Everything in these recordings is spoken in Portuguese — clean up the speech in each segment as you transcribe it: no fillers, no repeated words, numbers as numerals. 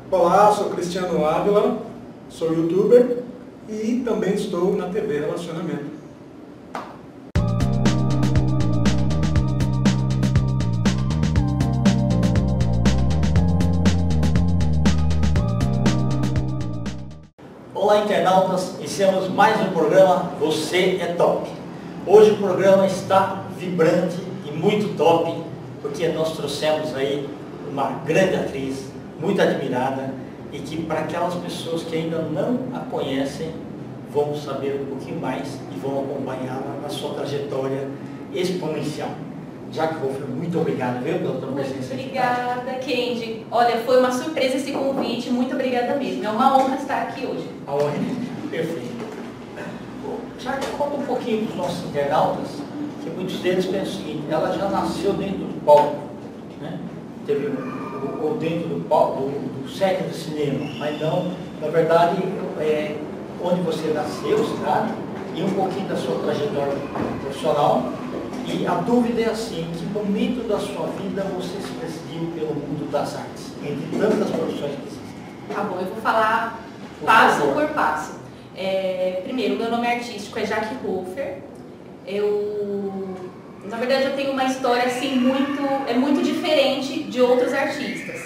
Olá, sou Cristiano Ávila, sou youtuber e também estou na TV Relacionamento. Olá, internautas, iniciamos mais um programa Você é Top. Hoje o programa está vibrante e muito top, porque nós trouxemos aí uma grande atriz, muito admirada, e que para aquelas pessoas que ainda não a conhecem, vão saber um pouquinho mais e vão acompanhá-la na sua trajetória exponencial. Jaque Hofer, muito obrigado, viu, pela tua presença. Obrigada, Kendi. Olha, foi uma surpresa esse convite, muito obrigada mesmo. É uma honra estar aqui hoje. A honra é perfeito. Jaque, conta um pouquinho para os nossos internautas, que muitos deles pensam o seguinte: ela já nasceu dentro do palco, né? Ou dentro do palco, do set de cinema, mas não, na verdade, onde você nasceu, cidade, e um pouquinho da sua trajetória profissional. E a dúvida é assim: em que momento da sua vida você se decidiu pelo mundo das artes, entre tantas profissões que existem? Tá bom, eu vou falar passo por passo. Primeiro, meu nome artístico é Jaque Hofer. Na verdade, eu tenho uma história assim muito diferente de outros artistas.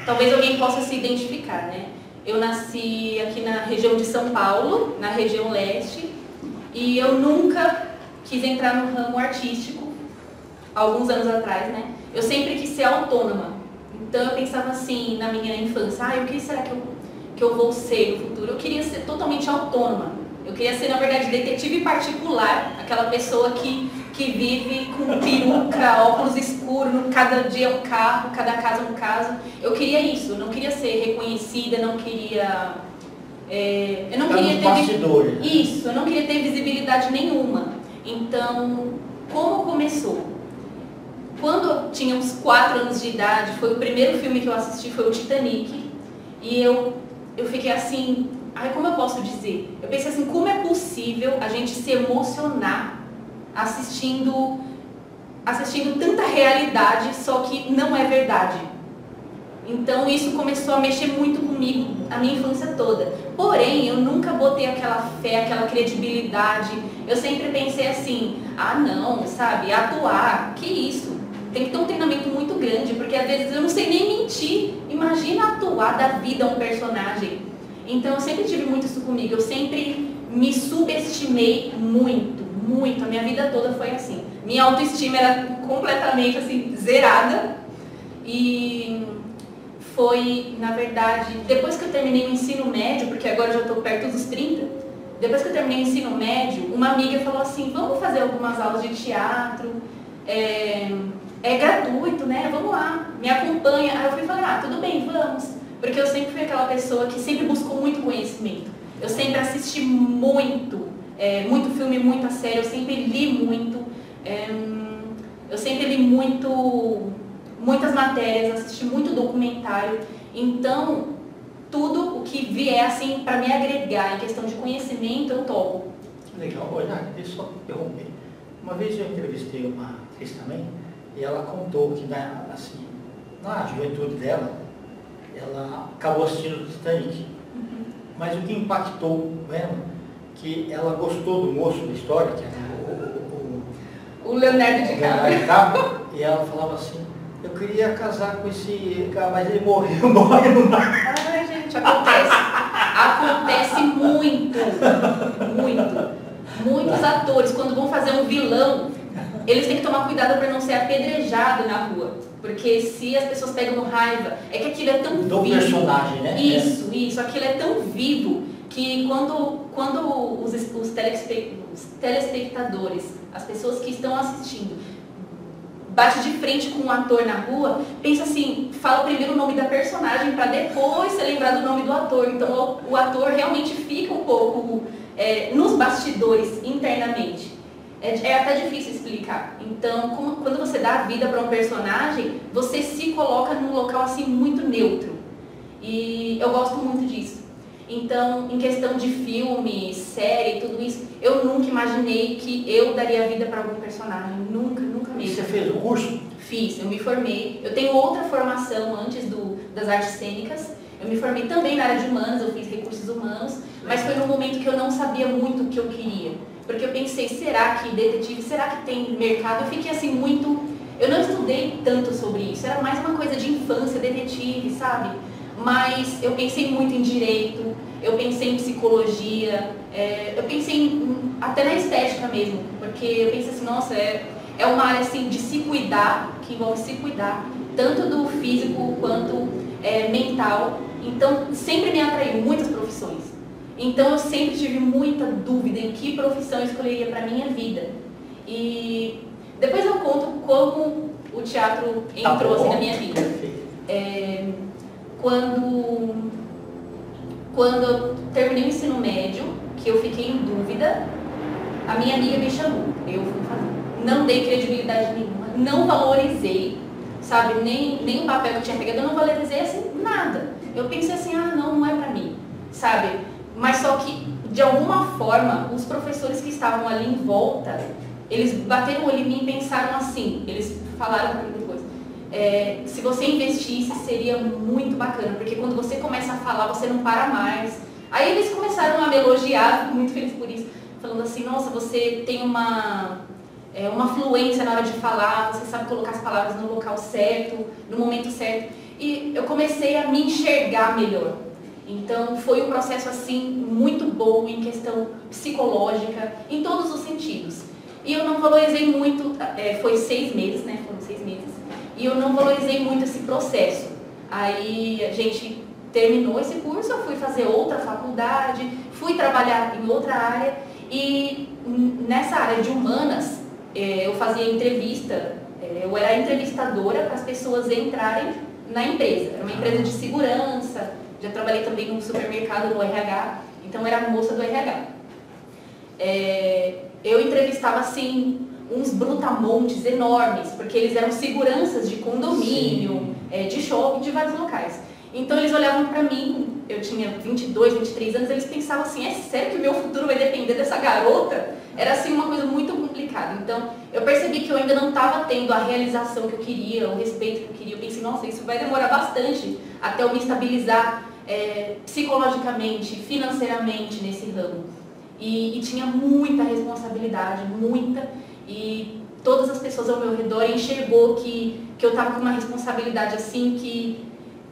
Talvez alguém possa se identificar, né? Eu nasci aqui na região de São Paulo, na região leste, e eu nunca quis entrar no ramo artístico, alguns anos atrás, né? Eu sempre quis ser autônoma. Então eu pensava assim, na minha infância, o que será que eu vou ser no futuro? Eu queria ser totalmente autônoma. Eu queria ser, na verdade, detetive particular, aquela pessoa que vive com peruca, óculos escuros, cada dia um carro, cada casa um caso. Eu queria isso, eu não queria ser reconhecida, não queria... eu não queria ter... Isso, eu não queria ter visibilidade nenhuma. Então, como começou? Quando eu tinha uns 4 anos de idade, foi o primeiro filme que eu assisti, foi o Titanic. E eu fiquei assim, como eu posso dizer? Eu pensei assim, como é possível a gente se emocionar assistindo tanta realidade, só que não é verdade. Então isso começou a mexer muito comigo a minha infância toda. Porém, eu nunca botei aquela fé, aquela credibilidade. Eu sempre pensei assim, não, sabe, atuar, que isso? Tem que ter um treinamento muito grande, porque às vezes eu não sei nem mentir. Imagina atuar da vida a um personagem. Então eu sempre tive muito isso comigo. Eu sempre me subestimei muito, muito. A minha vida toda foi assim. Minha autoestima era completamente assim, zerada. E foi, na verdade, depois que eu terminei o ensino médio, porque agora eu já estou perto dos 30, depois que eu terminei o ensino médio, uma amiga falou assim, vamos fazer algumas aulas de teatro, é gratuito, né? Vamos lá, me acompanha. Aí eu fui falar, tudo bem, vamos. Porque eu sempre fui aquela pessoa que sempre buscou muito conhecimento. Eu sempre assisti muito filme, muita série, eu sempre li muito, eu sempre li muitas matérias, assisti muito documentário. Então, tudo o que vier assim para me agregar em questão de conhecimento, eu topo. Legal. Olha, deixa eu só interromper. Uma vez eu entrevistei uma atriz também, e ela contou que na juventude dela, ela acabou assistindo o Titanic. Uhum. Mas o que impactou ela, que ela gostou do moço da história, que era o Leonardo DiCaprio. E ela falava assim, eu queria casar com esse cara, mas ele morreu no mar. Ai, gente, acontece muito. Muitos atores, quando vão fazer um vilão, eles têm que tomar cuidado para não ser apedrejado na rua. Porque se as pessoas pegam raiva, é que aquilo é tão vivo. Do personagem, né? Isso, aquilo é tão vivo que quando os telespectadores, as pessoas que estão assistindo, bate de frente com um ator na rua, pensa assim, fala primeiro o nome da personagem para depois você lembrar do nome do ator. Então o ator realmente fica um pouco nos bastidores, internamente. É até difícil explicar. Então, quando você dá vida para um personagem, você se coloca num local assim muito neutro. E eu gosto muito disso. Então, em questão de filme, série, tudo isso, eu nunca imaginei que eu daria vida para algum personagem. Nunca mesmo. E você fez o curso? Fiz, eu me formei. Eu tenho outra formação antes das artes cênicas. Eu me formei também na área de humanas, eu fiz recursos humanos, mas foi num momento que eu não sabia muito o que eu queria. Porque eu pensei, será que detetive, será que tem mercado? Eu fiquei assim muito... Eu não estudei tanto sobre isso, era mais uma coisa de infância, detetive, sabe? Mas eu pensei muito em direito, eu pensei em psicologia, eu pensei até na estética mesmo, porque eu pensei assim, nossa, é uma área assim de se cuidar, que envolve se cuidar, tanto do físico quanto mental. Então, sempre me atraiu muitas profissões. Então, eu sempre tive muita dúvida em que profissão eu escolheria para a minha vida. E depois eu conto como o teatro entrou assim, na minha vida. Quando eu terminei o ensino médio, que eu fiquei em dúvida, a minha amiga me chamou. Eu fui fazer. Não dei credibilidade nenhuma, não valorizei, sabe, nem o papel que eu tinha pegado, eu não valorizei assim, nada. Eu pensei assim, não é pra mim, sabe? Mas só que, de alguma forma, os professores que estavam ali em volta, eles bateram o olho em mim e pensaram assim, eles falaram pra mim depois, se você investisse seria muito bacana, porque quando você começa a falar, você não para mais. Aí eles começaram a me elogiar, fico muito feliz por isso, falando assim, nossa, você tem uma fluência na hora de falar, você sabe colocar as palavras no local certo, no momento certo. E eu comecei a me enxergar melhor. Então foi um processo assim muito bom em questão psicológica, em todos os sentidos. E eu não valorizei muito, foi 6 meses, né? Foram 6 meses. E eu não valorizei muito esse processo. Aí a gente terminou esse curso, eu fui fazer outra faculdade, fui trabalhar em outra área. E nessa área de humanas, eu fazia entrevista, eu era entrevistadora para as pessoas entrarem na empresa. Era uma empresa de segurança, já trabalhei também num supermercado no RH, então era moça do RH. Eu entrevistava assim uns brutamontes enormes, porque eles eram seguranças de condomínio, de shopping, de vários locais. Então eles olhavam para mim, eu tinha 22, 23 anos, eles pensavam assim, é sério que o meu futuro vai depender dessa garota? Era assim uma coisa muito complicada. Então eu percebi que eu ainda não estava tendo a realização que eu queria, o respeito que eu queria. Eu pensei, nossa, isso vai demorar bastante até eu me estabilizar psicologicamente, financeiramente nesse ramo. E tinha muita responsabilidade, muita, e todas as pessoas ao meu redor enxergou que eu estava com uma responsabilidade assim que,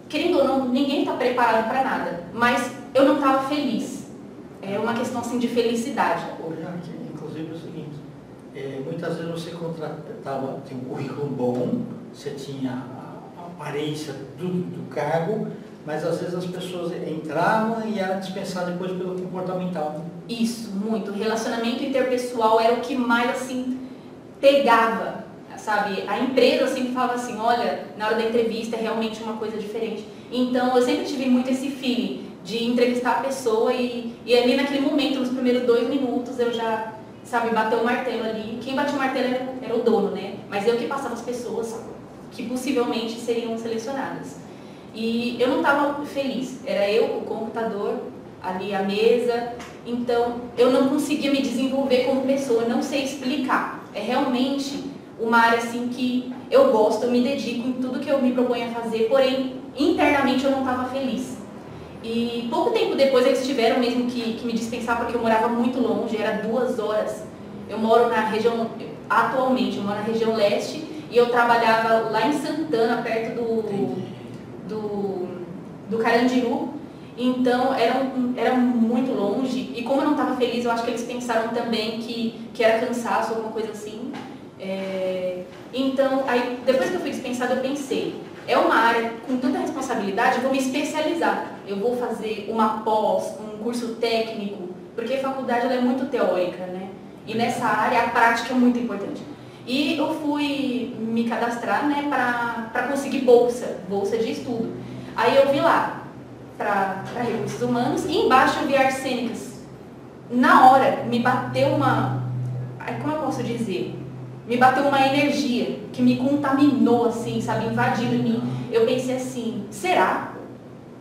querendo ou não, ninguém está preparado para nada, mas eu não estava feliz. É uma questão assim de felicidade. Inclusive é o seguinte, muitas vezes você contratava, tinha um currículo bom, você tinha a aparência do cargo, mas às vezes as pessoas entravam e eram dispensadas depois pelo comportamental. Isso, muito. O relacionamento interpessoal era o que mais assim pegava, sabe? A empresa sempre falava assim, olha, na hora da entrevista é realmente uma coisa diferente. Então eu sempre tive muito esse feeling de entrevistar a pessoa e ali naquele momento, nos primeiros 2 minutos, eu já, sabe, bateu o martelo ali. Quem bateu o martelo era o dono, né? Mas eu que passava as pessoas que possivelmente seriam selecionadas. E eu não estava feliz, era eu, o computador, ali a mesa, então eu não conseguia me desenvolver como pessoa, não sei explicar. É realmente uma área assim que eu gosto, eu me dedico em tudo que eu me proponho a fazer, porém internamente eu não estava feliz. E pouco tempo depois eles tiveram mesmo que me dispensar porque eu morava muito longe, era 2 horas. Eu moro na região, atualmente eu moro na região leste e eu trabalhava lá em Santana, perto do Carandiru, então era muito longe, e como eu não estava feliz, eu acho que eles pensaram também que era cansaço, alguma coisa assim. Então, aí, depois que eu fui dispensada, eu pensei, é uma área com tanta responsabilidade, eu vou me especializar, eu vou fazer uma pós, um curso técnico, porque a faculdade ela é muito teórica, né? E nessa área a prática é muito importante. E eu fui me cadastrar, né, para conseguir bolsa de estudo. Aí eu vi lá, para recursos humanos, e embaixo eu vi artes cênicas. Na hora, me bateu como eu posso dizer? Me bateu uma energia que me contaminou, assim, sabe, invadindo em mim. Eu pensei assim, será?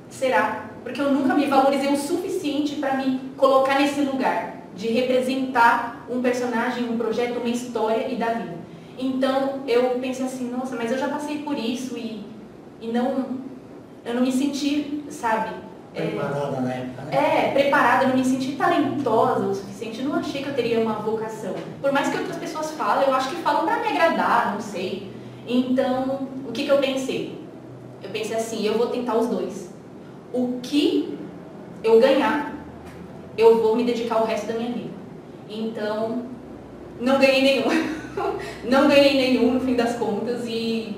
Será? Porque eu nunca me valorizei o suficiente para me colocar nesse lugar, de representar um personagem, um projeto, uma história e da vida. Então, eu pensei assim, nossa, mas eu já passei por isso e eu não me senti, sabe? Preparada na época, né? Preparada, eu não me senti talentosa o suficiente, eu não achei que eu teria uma vocação. Por mais que outras pessoas falem, eu acho que falam pra me agradar, não sei. Então, o que eu pensei? Eu pensei assim, eu vou tentar os dois. O que eu ganhar, eu vou me dedicar o resto da minha vida. Então, não ganhei nenhum. Não ganhei nenhum no fim das contas e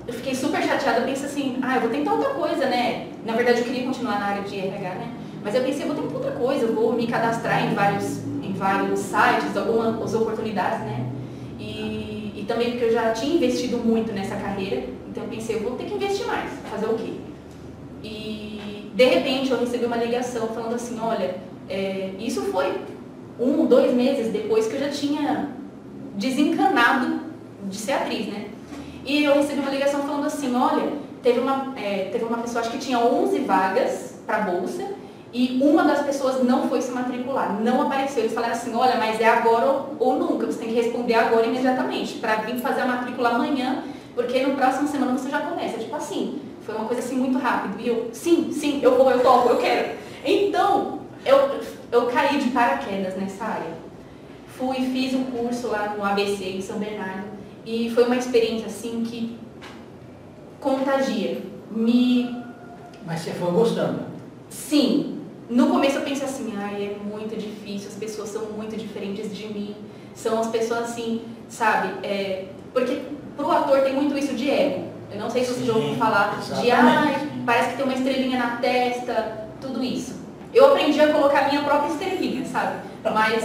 eu fiquei super chateada, eu pensei assim, eu vou tentar outra coisa, né? Na verdade eu queria continuar na área de RH, né? Mas eu pensei, eu vou tentar outra coisa, eu vou me cadastrar em vários sites, algumas oportunidades, né? E também porque eu já tinha investido muito nessa carreira, então eu pensei, eu vou ter que investir mais, fazer o quê? E de repente eu recebi uma ligação falando assim, olha, isso foi 1, 2 meses depois que eu já tinha desencanado de ser atriz, né? E eu recebi uma ligação falando assim, olha, teve uma pessoa, acho que tinha 11 vagas para bolsa, e uma das pessoas não foi se matricular, não apareceu. Eles falaram assim, olha, mas é agora ou nunca, você tem que responder agora imediatamente, para vir fazer a matrícula amanhã, porque no próximo semana você já começa. Tipo assim, foi uma coisa assim muito rápido. E eu, sim, eu vou, eu topo, eu quero. Então, eu caí de paraquedas nessa área. Fiz um curso lá no ABC, em São Bernardo, e foi uma experiência assim que contagia. Mas você foi gostando? Sim. No começo eu pensei assim, é muito difícil, as pessoas são muito diferentes de mim. São as pessoas assim, sabe? Porque pro ator tem muito isso de ego. Eu não sei se vocês já ouviram falar de, parece que tem uma estrelinha na testa, tudo isso. Eu aprendi a colocar a minha própria estrelinha, sabe? Mas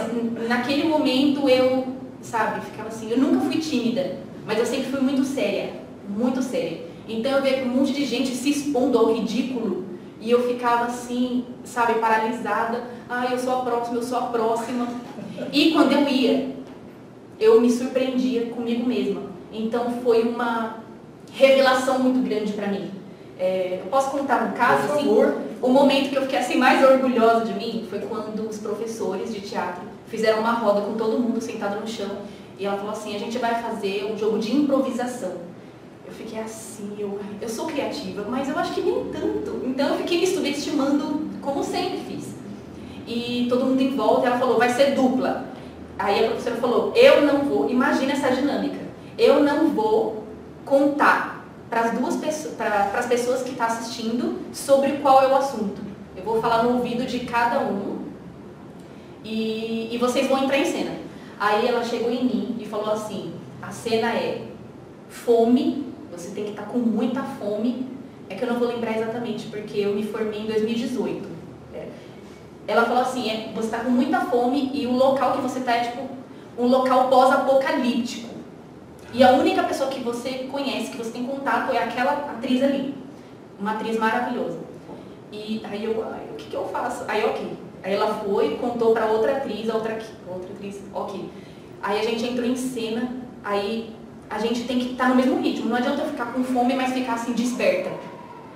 naquele momento eu, sabe, ficava assim, eu nunca fui tímida, mas eu sempre fui muito séria, muito séria. Então eu via um monte de gente se expondo ao ridículo e eu ficava assim, sabe, paralisada. Eu sou a próxima. E quando eu ia, eu me surpreendia comigo mesma. Então foi uma revelação muito grande para mim. Eu posso contar um caso? Assim, o momento que eu fiquei assim, mais orgulhosa de mim foi quando os professores de teatro fizeram uma roda com todo mundo sentado no chão. E ela falou assim, a gente vai fazer um jogo de improvisação. Eu fiquei assim, eu sou criativa, mas eu acho que nem tanto. Então eu fiquei me subestimando, como sempre fiz. E todo mundo em volta, ela falou, vai ser dupla. Aí a professora falou, eu não vou, imagina essa dinâmica, eu não vou contar para as pessoas que estão assistindo sobre qual é o assunto. Eu vou falar no ouvido de cada um e vocês vão entrar em cena. Aí ela chegou em mim e falou assim, a cena é fome, você tem que estar com muita fome, é que eu não vou lembrar exatamente, porque eu me formei em 2018. Ela falou assim, você está com muita fome e o local que você está é tipo um local pós-apocalíptico. E a única pessoa que você conhece, que você tem contato, é aquela atriz ali. Uma atriz maravilhosa. E aí o que eu faço? Aí ok. Aí ela foi, contou para outra atriz, outra atriz, ok. Aí a gente entrou em cena, aí a gente tem que estar no mesmo ritmo. Não adianta eu ficar com fome, mas ficar assim, desperta.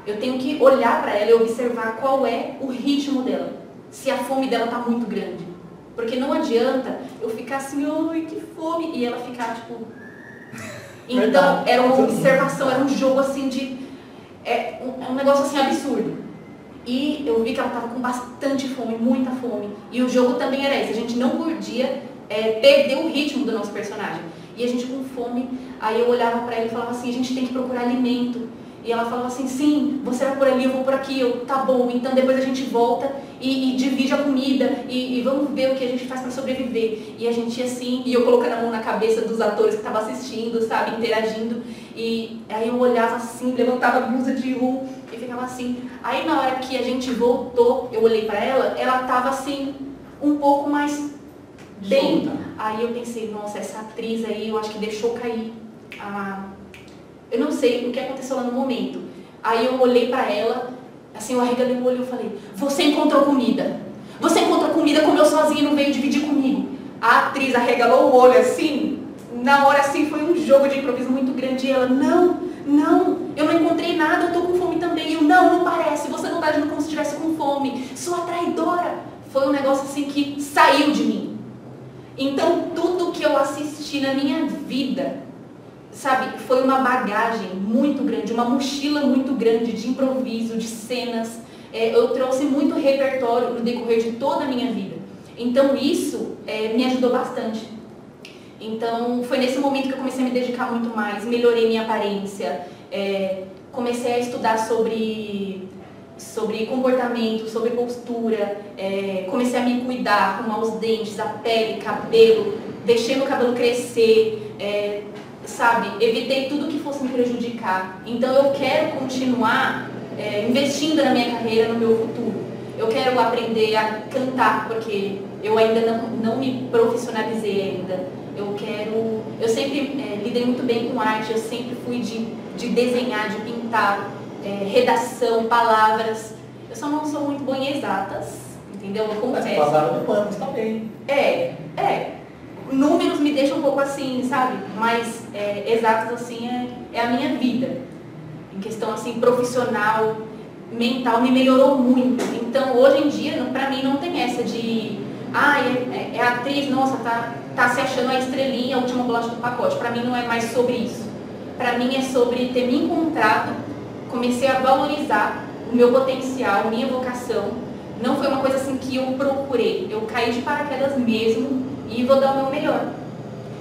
Eu tenho que olhar para ela e observar qual é o ritmo dela. Se a fome dela tá muito grande. Porque não adianta eu ficar assim, ai, que fome, e ela ficar, tipo... Então, era uma observação, era um jogo assim de... um negócio assim absurdo. E eu vi que ela tava com bastante fome, muita fome. E o jogo também era esse, a gente não podia perder o ritmo do nosso personagem. E a gente com fome, aí eu olhava pra ela e falava assim, a gente tem que procurar alimento. E ela falava assim, sim, você vai por ali, eu vou por aqui, tá bom, então depois a gente volta e divide a comida e vamos ver o que a gente faz para sobreviver. E a gente ia assim, e eu colocando a mão na cabeça dos atores que estavam assistindo, sabe, interagindo. E aí eu olhava assim, levantava a blusa de um e ficava assim. Aí na hora que a gente voltou, eu olhei para ela, ela tava assim, um pouco mais bem. Aí eu pensei, nossa, essa atriz aí, eu acho que deixou cair eu não sei o que aconteceu lá no momento. Aí eu olhei pra ela, assim, eu arregalei o olho e falei, você encontrou comida. Você encontrou comida, comeu sozinha e não veio dividir comigo. A atriz arregalou o olho assim, na hora assim, foi um jogo de improviso muito grande. E ela, não, eu não encontrei nada, eu tô com fome também. E eu, não parece, você não tá agindo como se estivesse com fome. Sua traidora. Foi um negócio assim que saiu de mim. Então, tudo que eu assisti na minha vida sabe, foi uma bagagem muito grande, uma mochila muito grande de improviso, de cenas. Eu trouxe muito repertório no decorrer de toda a minha vida. Então isso me ajudou bastante. Então foi nesse momento que eu comecei a me dedicar muito mais, melhorei minha aparência, comecei a estudar sobre comportamento, sobre postura, comecei a me cuidar, arrumar os dentes, a pele, cabelo, deixei meu cabelo crescer, sabe, evitei tudo que fosse me prejudicar. Então eu quero continuar investindo na minha carreira, no meu futuro. Eu quero aprender a cantar, porque eu ainda não me profissionalizei ainda. Eu sempre lidei muito bem com arte, eu sempre fui de desenhar, de pintar, redação, palavras. Eu só não sou muito boa em exatas, entendeu? Eu confesso. Mas palavras humanas também. Números me deixam um pouco assim, sabe? Mas exatas assim é a minha vida. Em questão assim profissional, mental, me melhorou muito. Então hoje em dia, pra mim não tem essa de é atriz, nossa, tá se achando a estrelinha, a última bolacha do pacote. Pra mim não é mais sobre isso. Pra mim é sobre ter me encontrado, comecei a valorizar o meu potencial, minha vocação. Não foi uma coisa assim que eu procurei. Eu caí de paraquedas mesmo e vou dar o meu melhor.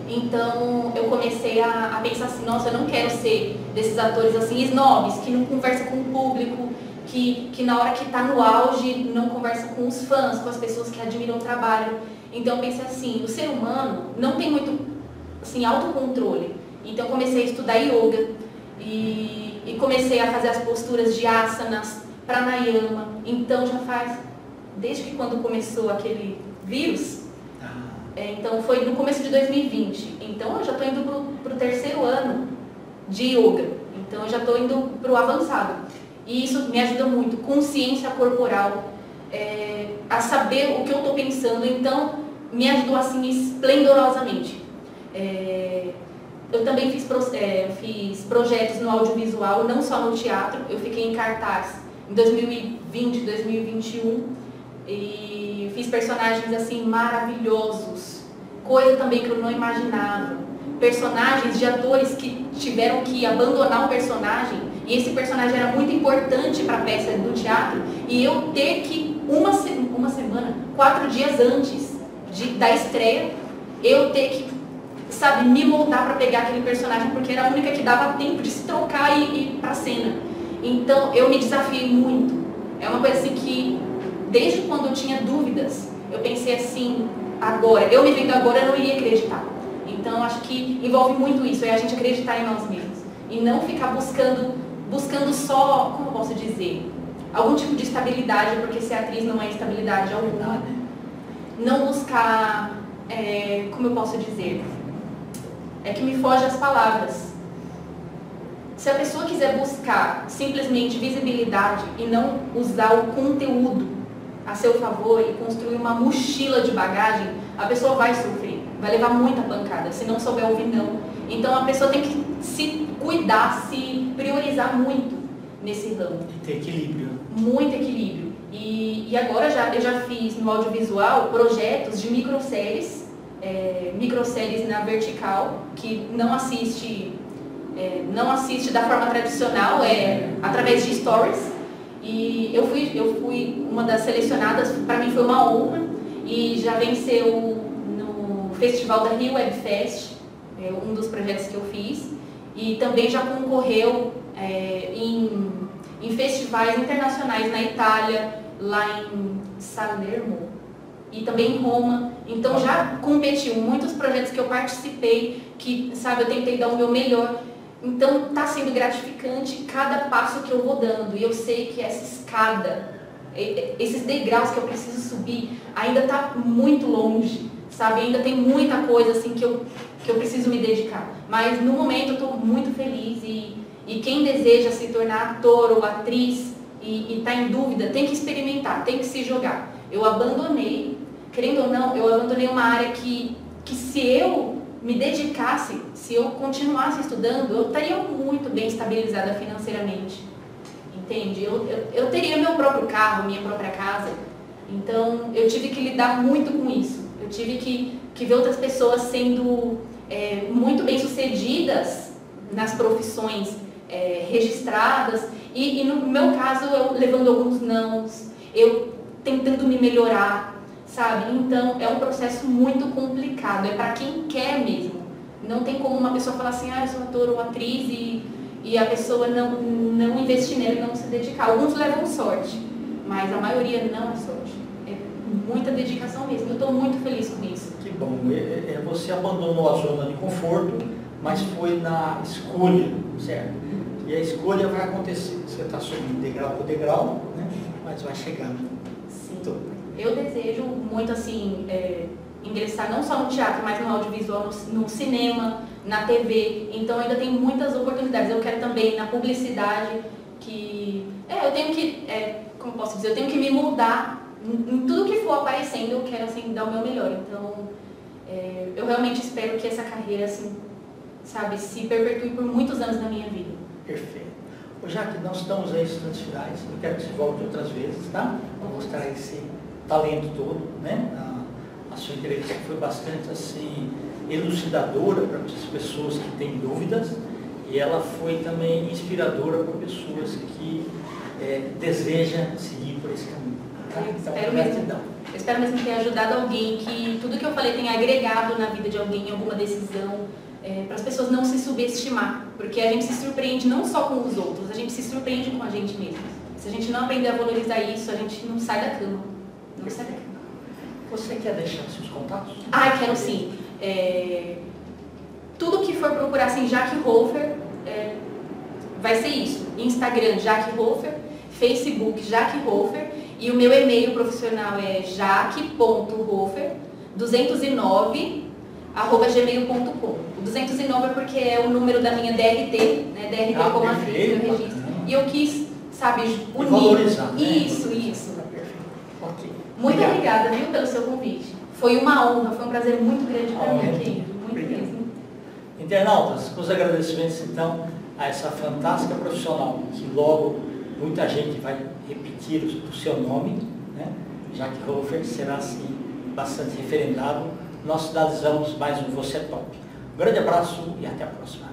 Então eu comecei a pensar assim, nossa, eu não quero ser desses atores assim snobs, que não conversa com o público, que na hora que está no auge não conversa com os fãs, com as pessoas que admiram o trabalho. Então eu pensei assim, o ser humano não tem muito assim, autocontrole. Então eu comecei a estudar yoga e comecei a fazer as posturas de asanas, pranayama. Então já faz, desde que quando começou aquele vírus, então foi no começo de 2020. Então eu já estou indo para o 3º ano de yoga. Então eu já estou indo para o avançado. E isso me ajuda muito, consciência corporal, a saber o que eu estou pensando. Então me ajudou assim esplendorosamente. Eu também fiz projetos no audiovisual, não só no teatro. Eu fiquei em cartaz em 2020, 2021 e fiz personagens assim maravilhosos, coisa também que eu não imaginava. Personagens de atores que tiveram que abandonar o personagem, e esse personagem era muito importante para a peça do teatro, e eu ter que uma semana, 4 dias antes da estreia, eu ter que, sabe, me moldar para pegar aquele personagem, porque era a única que dava tempo de se trocar e ir para a cena. Então eu me desafiei muito. É uma coisa assim que, desde quando eu tinha dúvidas, eu pensei assim, agora, eu me vendo agora, eu não iria acreditar. Então acho que envolve muito isso, é a gente acreditar em nós mesmos. E não ficar buscando só, como eu posso dizer, algum tipo de estabilidade, porque ser atriz não é estabilidade alguma. Não buscar, como eu posso dizer, que me foge as palavras. Se a pessoa quiser buscar simplesmente visibilidade e não usar o conteúdo a seu favor e construir uma mochila de bagagem, a pessoa vai sofrer, vai levar muita pancada, se não souber ouvir não. Então a pessoa tem que se cuidar, se priorizar muito nesse ramo. E ter equilíbrio. Muito equilíbrio. E agora eu já fiz no audiovisual projetos de microséries na vertical, que não assiste da forma tradicional, através de stories. E eu fui uma das selecionadas, para mim foi uma honra, e já venceu no festival da Rio Web Fest, um dos projetos que eu fiz, e também já concorreu em festivais internacionais na Itália, lá em Salerno e também em Roma. Então já competiu muitos projetos que eu participei, que, sabe, eu tentei dar o meu melhor. Então está sendo gratificante cada passo que eu vou dando. E eu sei que essa escada, esses degraus que eu preciso subir, ainda está muito longe, sabe? Ainda tem muita coisa assim que eu preciso me dedicar. Mas no momento eu estou muito feliz e quem deseja se tornar ator ou atriz e está em dúvida, tem que experimentar, tem que se jogar. Eu abandonei, querendo ou não, eu abandonei uma área que se eu me dedicasse, se eu continuasse estudando, eu estaria muito bem estabilizada financeiramente, entende? Eu teria meu próprio carro, minha própria casa. Então eu tive que lidar muito com isso. Eu tive que ver outras pessoas sendo muito bem sucedidas nas profissões registradas, e no meu caso eu levando alguns nãos, eu tentando me melhorar, sabe? Então é um processo muito complicado, é para quem quer mesmo. Não tem como uma pessoa falar assim, eu sou ator ou atriz e a pessoa não investir nele, não se dedicar. Alguns levam sorte, mas a maioria não é sorte. É muita dedicação mesmo. Eu estou muito feliz com isso. Que bom. Você abandonou a zona de conforto, mas foi na escolha, certo? E a escolha vai acontecer. Você está subindo degrau por degrau, né? Mas vai chegar. Sim. Eu desejo muito, assim, ingressar não só no teatro, mas no audiovisual, no cinema, na TV. Então ainda tem muitas oportunidades. Eu quero também na publicidade, eu tenho que, como posso dizer, eu tenho que me moldar em tudo que for aparecendo. Eu quero, assim, dar o meu melhor. Então eu realmente espero que essa carreira, assim, sabe, se perpetue por muitos anos na minha vida. Perfeito. Já que nós estamos aí nos instantes finais, eu quero que você volte outras vezes, tá? Para mostrar esse talento todo, né? A sua entrevista foi bastante, assim, elucidadora para as pessoas que têm dúvidas, e ela foi também inspiradora para pessoas que desejam seguir por esse caminho. Tá? Então, eu espero mesmo ter ajudado alguém, que tudo que eu falei tenha agregado na vida de alguém, em alguma decisão, para as pessoas não se subestimar, porque a gente se surpreende não só com os outros, a gente se surpreende com a gente mesmo. Se a gente não aprender a valorizar isso, a gente não sai da cama. Não sai da cama. Você quer deixar seus contatos? Quero sim. Tudo que for procurar assim, Jaque Hofer, vai ser isso. Instagram, Jaque Hofer, Facebook, Jaque Hofer, e o meu e-mail profissional é jaque.hofer209@gmail.com. O 209 é porque é o número da minha DRT, né? DRT como atriz no registro. E eu quis, sabe, unir. Valorizar, né? Isso. Ok. Muito obrigada, viu, pelo seu convite. Foi uma honra, foi um prazer muito grande para mim aqui. Muito mesmo. Internautas, com os agradecimentos então a essa fantástica profissional, que logo muita gente vai repetir o seu nome, né? Jaque Hofer será assim bastante referendado. Nós finalizamos mais um Você é Top. Um grande abraço e até a próxima.